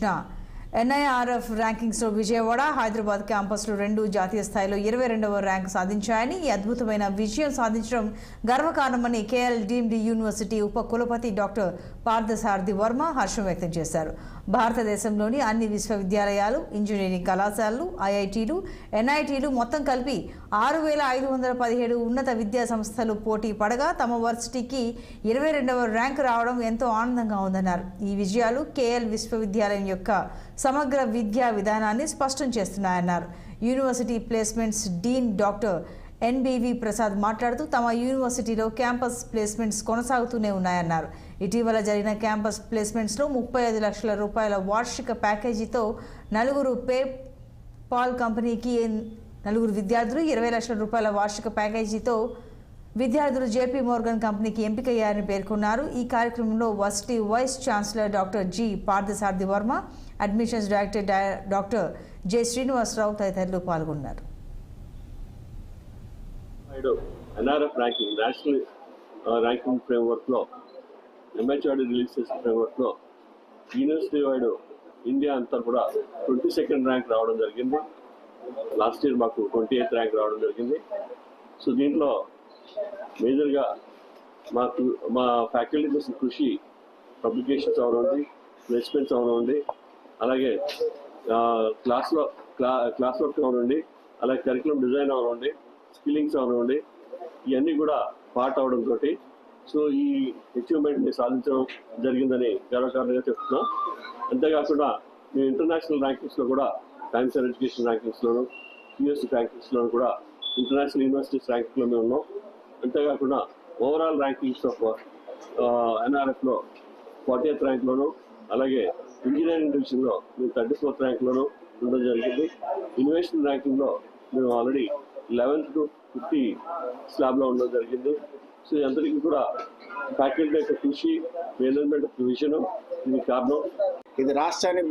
నిర్వహించిన NIRF ర్యాంకింగ్స్లో విజయవాడ, హైదరాబాద్ క్యాంపస్లు రెండు జాతీయ స్థాయిలో 22వ ర్యాంకు సాధించాయని, ఈ అద్భుతమైన విజయం సాధించడం గర్వకారణమని KL డీమ్డ్ యూనివర్సిటీ ఉప కులపతి డాక్టర్ పార్థసారథి వర్మ హర్షం వ్యక్తం చేశారు. భారతదేశంలోని అన్ని విశ్వవిద్యాలయాలు, ఇంజనీరింగ్ కళాశాలలు, IITలు, NITలు మొత్తం కలిపి 6,517 ఉన్నత విద్యా సంస్థలు పోటీ పడగా తమ వర్సిటీకి 22వ ర్యాంకు రావడం ఎంతో ఆనందంగా ఉందన్నారు. ఈ విజయాలు KL విశ్వవిద్యాలయం యొక్క సమగ్ర విద్యా విధానాన్ని స్పష్టం చేస్తున్నాయన్నారు. University placements dean doctor NBV Prasad మాట్లాడుతూ తమ యూనివర్సిటీలో క్యాంపస్ ప్లేస్మెంట్స్ కొనసాగుతూనే ఉన్నాయన్నారు. ఇటీవల జరిగిన క్యాంపస్ ప్లేస్మెంట్స్లో 35 లక్షల రూపాయల వార్షిక ప్యాకేజీతో నలుగురు పేపాల్ కంపెనీకి నలుగురు విద్యార్థులు, 20 లక్షల రూపాయల వార్షిక ప్యాకేజీతో విద్యార్థులు JP Morgan కంపెనీకి ఎంపికయ్యారని పేర్కొన్నారు. ఈ కార్యక్రమంలో varsity vice chancellor doctor G. Parthasarathi Varma, admissions director doctor J. Srinivasarao తదితరులు పాల్గొన్నారు. NRF ర్యాంకింగ్ నేషనల్ ర్యాంకింగ్ ఫ్రేమ్వర్క్లో MHRD రిలీజ్ ఫ్రేమ్వర్క్లో యూనివర్సిటీ వైడ్ ఇండియా అంతా కూడా 22nd ర్యాంక్ రావడం జరిగింది. లాస్ట్ ఇయర్ మాకు 28th ర్యాంక్ రావడం జరిగింది. సో దీంట్లో మేజర్గా మా ఫ్యాకల్టీ చేసిన కృషి, పబ్లికేషన్స్ అవనండి, ప్లేస్మెంట్స్ అవనండి, అలాగే క్లాస్ వర్క్ అవనండి, అలాగే కరికులం డిజైన్ అవనండి, స్కిల్లింగ్స్ అవనండి, ఇవన్నీ కూడా పార్ట్ అవడంతో సో ఈ అచీవ్మెంట్ని సాధించడం జరిగిందని గర్వకారణంగా చెప్తున్నాం. అంతేకాకుండా మేము ఇంటర్నేషనల్ ర్యాంకింగ్స్లో కూడా టైమ్స్ అండ్ ఎడ్యుకేషన్ ర్యాంకింగ్స్లోను, యూనివర్సిటీ ర్యాంకింగ్స్లోను కూడా ఇంటర్నేషనల్ యూనివర్సిటీస్ ర్యాంకింగ్లో మేము ఉన్నాం. అంతేకాకుండా ఓవరాల్ ర్యాంకింగ్స్ ఆఫ్ NRFలో 40th ర్యాంక్లోను, అలాగే ఇంజనీరింగ్ డివిజన్లో మేము 34th ర్యాంక్లోను ఉండడం జరిగింది. ఇన్నోవేషన్ ర్యాంకింగ్లో మేము ఆల్రెడీ 11th to 50 స్లాబ్లో ఉండడం జరిగింది. సో అందరికీ కూడా ఫ్యాకల్టీ యొక్క కృషి, మేనేజ్మెంట్ విజన్ ఇది కారణం. ఇది రాష్ట్రానికి